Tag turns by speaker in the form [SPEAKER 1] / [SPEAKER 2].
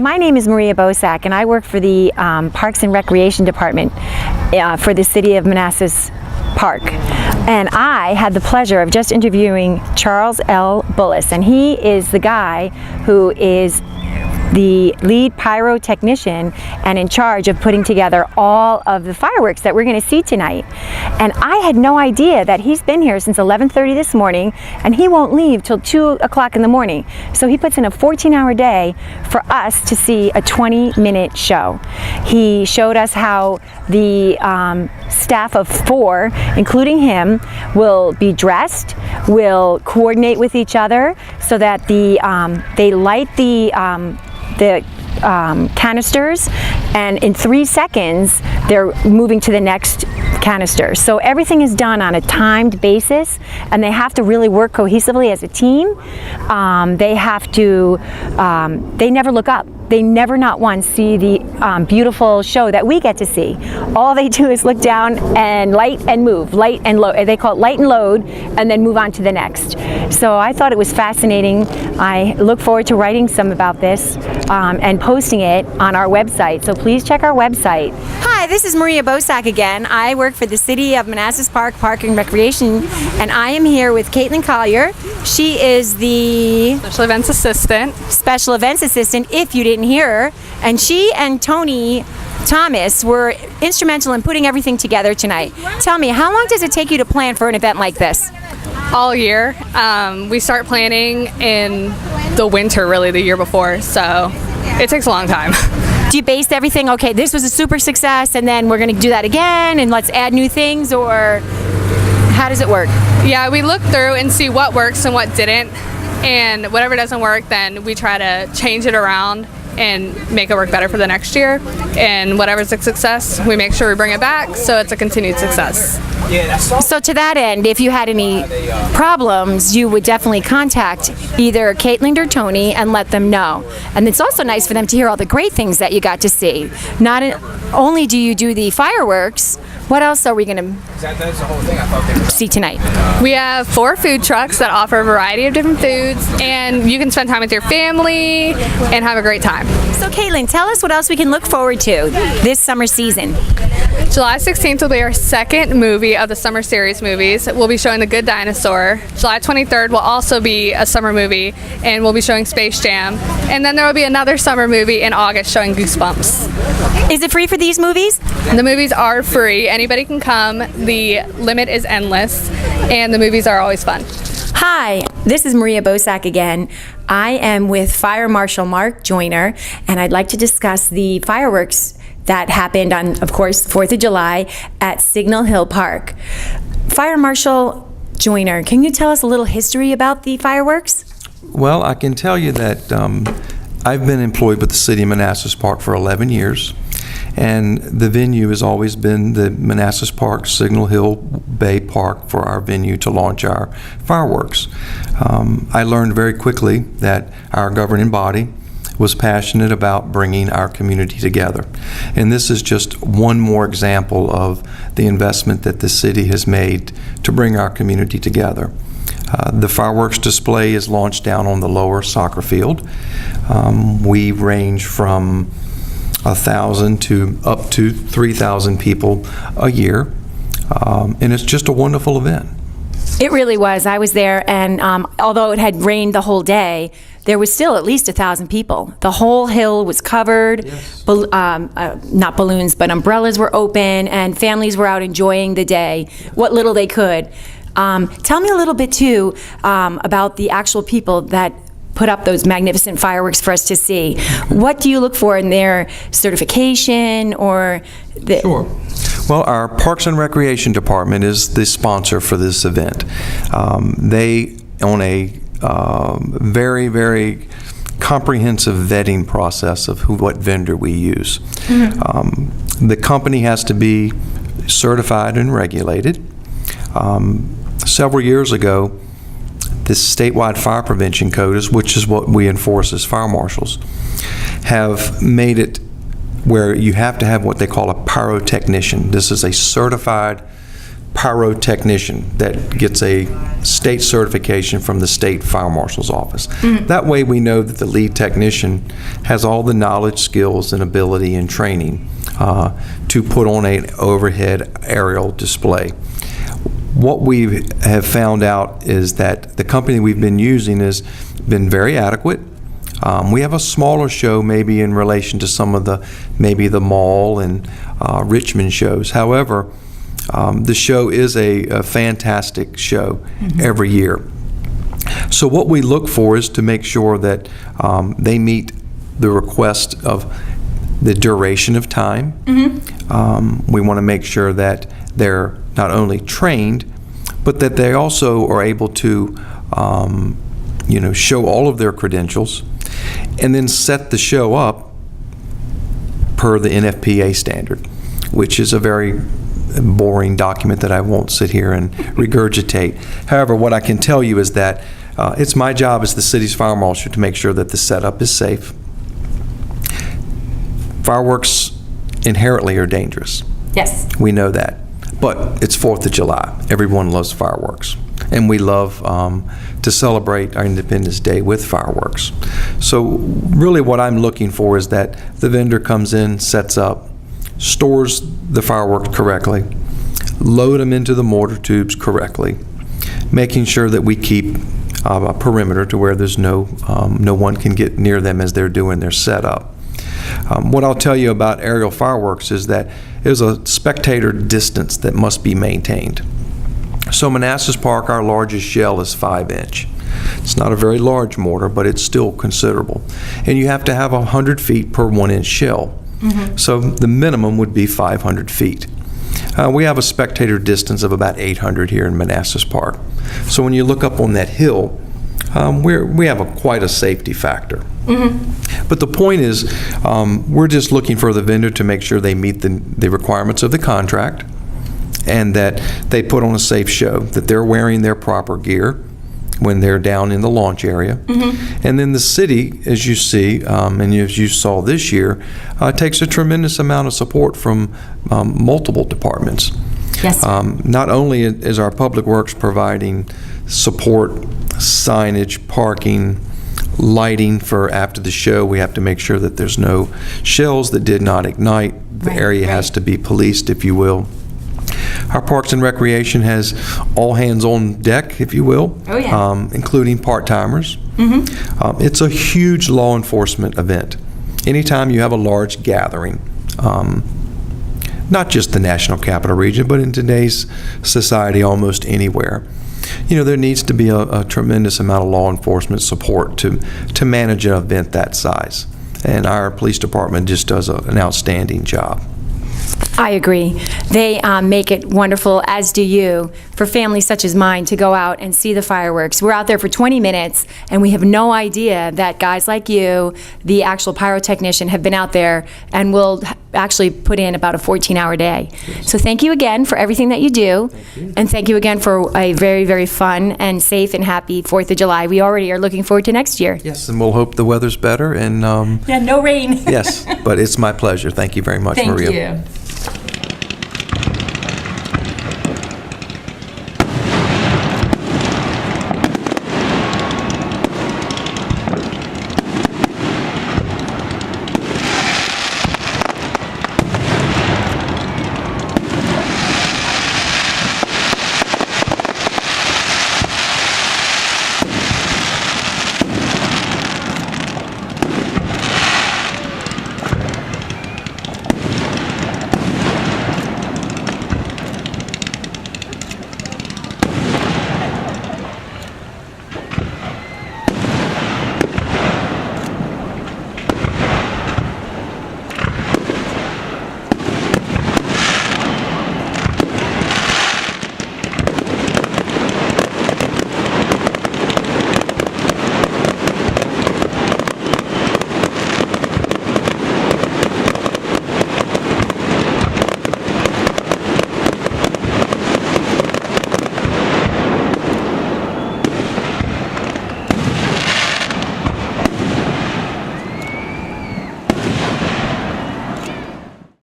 [SPEAKER 1] my name is Maria Bosak, and I work for the Parks and Recreation Department for the City of Manassas Park. And I had the pleasure of just interviewing Charles L. Bullis, and he is the guy who is the lead pyrotechnician and in charge of putting together all of the fireworks that we're going to see tonight. And I had no idea that he's been here since 11:30 this morning, and he won't leave till 2 o'clock in the morning. So he puts in a 14-hour day for us to see a 20-minute show. He showed us how the staff of 4, including him, will be dressed, will coordinate with each other so that they light the canisters, and in 3 seconds they're moving to the next canister. So everything is done on a timed basis, and they have to really work cohesively as a team. They have to, they never look up. They never not once see the beautiful show that we get to see. All they do is look down and light and move, light and load. They call it light and load, and then move on to the next. So I thought it was fascinating. I look forward to writing some about this and posting it on our website. So please check our website. Hi, this is Maria Bosak again. I work for the City of Manassas Park and Recreation, and I am here with Caitlin Collier. She is the
[SPEAKER 2] Special Events Assistant.
[SPEAKER 1] Special Events Assistant, if you didn't hear her. And she and Tony Thomas were instrumental in putting everything together tonight. Tell me, how long does it take you to plan for an event like this?
[SPEAKER 2] All year. We start planning in the winter, really, the year before, so it takes a long time.
[SPEAKER 1] Do you base everything, okay, this was a super success, and then we're going to do that again, and let's add new things, or how does it work?
[SPEAKER 2] Yeah, we look through and see what works and what didn't, and whatever doesn't work, then we try to change it around and make it work better for the next year. And whatever's a success, we make sure we bring it back so it's a continued success.
[SPEAKER 1] So to that end, if you had any problems, you would definitely contact either Caitlin or Tony and let them know. And it's also nice for them to hear all the great things that you got to see. Not only do you do the fireworks, what else are we going to see tonight?
[SPEAKER 2] We have 4 food trucks that offer a variety of different foods, and you can spend time with your family and have a great time.
[SPEAKER 1] So Caitlin, tell us what else we can look forward to this summer season.
[SPEAKER 2] July 16th will be our second movie of the summer series movies. We'll be showing The Good Dinosaur. July 23rd will also be a summer movie, and we'll be showing Space Jam. And then there will be another summer movie in August showing Goosebumps.
[SPEAKER 1] Is it free for these movies?
[SPEAKER 2] The movies are free. Anybody can come. The limit is endless, and the movies are always fun.
[SPEAKER 1] Hi, this is Maria Bosak again. I am with Fire Marshal Mark Joyner, and I'd like to discuss the fireworks that happened on, of course, 4th of July at Signal Hill Park. Fire Marshal Joyner, can you tell us a little history about the fireworks?
[SPEAKER 3] Well, I can tell you that I've been employed with the City of Manassas Park for 11 years, and the venue has always been the Manassas Park Signal Hill Bay Park for our venue to launch our fireworks. I learned very quickly that our governing body was passionate about bringing our community together. And this is just one more example of the investment that the city has made to bring our community together. The fireworks display is launched down on the lower soccer field. We range from 1,000 to up to 3,000 people a year, and it's just a wonderful event.
[SPEAKER 1] It really was. I was there, and although it had rained the whole day, there was still at least 1,000 people. The whole hill was covered. Yes. Not balloons, but umbrellas were open, and families were out enjoying the day, what little they could. Tell me a little bit, too, about the actual people that put up those magnificent fireworks for us to see. What do you look for in their certification or the...
[SPEAKER 3] Sure. Well, our Parks and Recreation Department is the sponsor for this event. They own a very, very comprehensive vetting process of what vendor we use. Mm-hmm. The company has to be certified and regulated. Several years ago, this statewide fire prevention code, which is what we enforce as fire marshals, have made it where you have to have what they call a pyrotechnician. This is a certified pyrotechnician that gets a state certification from the state fire marshal's office. That way we know that the lead technician has all the knowledge, skills, and ability and training to put on an overhead aerial display. What we have found out is that the company we've been using has been very adequate. We have a smaller show maybe in relation to some of maybe the mall and Richmond shows. However, the show is a fantastic show every year. So what we look for is to make sure that they meet the request of the duration of time. We want to make sure that they're not only trained, but that they also are able to show all of their credentials and then set the show up per the NFPA standard, which is a very boring document that I won't sit here and regurgitate. However, what I can tell you is that it's my job as the city's fire marshal to make sure that the setup is safe. Fireworks inherently are dangerous.
[SPEAKER 1] Yes.
[SPEAKER 3] We know that. But it's 4th of July. Everyone loves fireworks. And we love to celebrate our Independence Day with fireworks. So really what I'm looking for is that the vendor comes in, sets up, stores the fireworks correctly, load them into the mortar tubes correctly, making sure that we keep a perimeter to where there's no one can get near them as they're doing their setup. What I'll tell you about aerial fireworks is that there's a spectator distance that must be maintained. So Manassas Park, our largest shell is 5-inch. It's not a very large mortar, but it's still considerable. And you have to have 100 feet per 1-inch shell. So the minimum would be 500 feet. We have a spectator distance of about 800 here in Manassas Park. So when you look up on that hill, we have quite a safety factor. But the point is, we're just looking for the vendor to make sure they meet the requirements of the contract and that they put on a safe show, that they're wearing their proper gear when they're down in the launch area. And then the city, as you see, and as you saw this year, takes a tremendous amount of support from multiple departments.
[SPEAKER 1] Yes.
[SPEAKER 3] Not only is our Public Works providing support, signage, parking, lighting for after the show. We have to make sure that there's no shells that did not ignite. The area has to be policed, if you will. Our Parks and Recreation has all hands on deck, if you will, including part-timers. It's a huge law enforcement event. Anytime you have a large gathering, not just the National Capital Region, but in today's society, almost anywhere, there needs to be a tremendous amount of law enforcement support to manage an event that size. And our police department just does an outstanding job.
[SPEAKER 1] I agree. They make it wonderful, as do you, for families such as mine to go out and see the fireworks. We're out there for 20 minutes, and we have no idea that guys like you, the actual pyrotechnician, have been out there and will actually put in about a 14-hour day. So thank you again for everything that you do, and thank you again for a very, very fun and safe and happy 4th of July. We already are looking forward to next year.
[SPEAKER 3] Yes, and we'll hope the weather's better. And
[SPEAKER 1] no rain.
[SPEAKER 3] Yes, but it's my pleasure. Thank you very much, Maria.
[SPEAKER 1] Thank you.